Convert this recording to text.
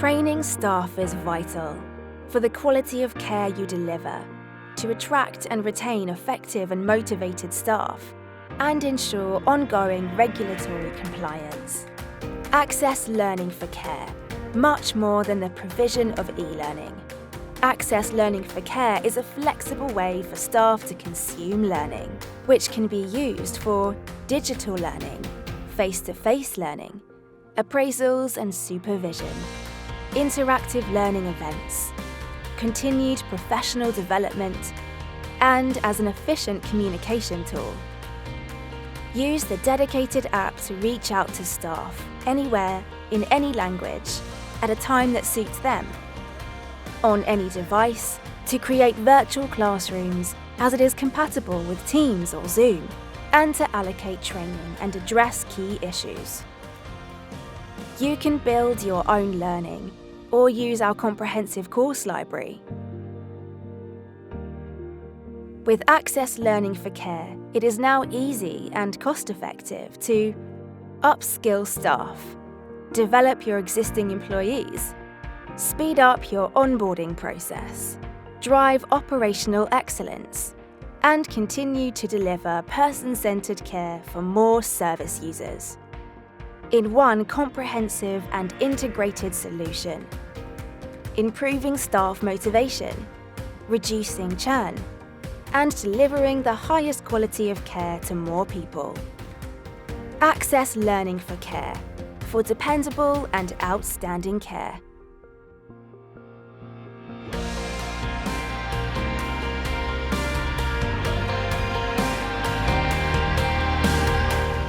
Training staff is vital for the quality of care you deliver, to attract and retain effective and motivated staff, and ensure ongoing regulatory compliance. Access Learning for Care, much more than the provision of e-learning. Access Learning for Care is a flexible way for staff to consume learning, which can be used for digital learning, face-to-face learning, appraisals and supervision, interactive learning events, continued professional development, and as an efficient communication tool. Use the dedicated app to reach out to staff anywhere, in any language, at a time that suits them. On any device, to create virtual classrooms as it is compatible with Teams or Zoom, and to allocate training and address key issues. You can build your own learning or use our comprehensive course library. With Access Learning for Care, it is now easy and cost-effective to upskill staff, develop your existing employees, speed up your onboarding process, drive operational excellence, and continue to deliver person-centered care for more service users. In one comprehensive and integrated solution, improving staff motivation, reducing churn, and delivering the highest quality of care to more people. Access Learning for Care, for dependable and outstanding care.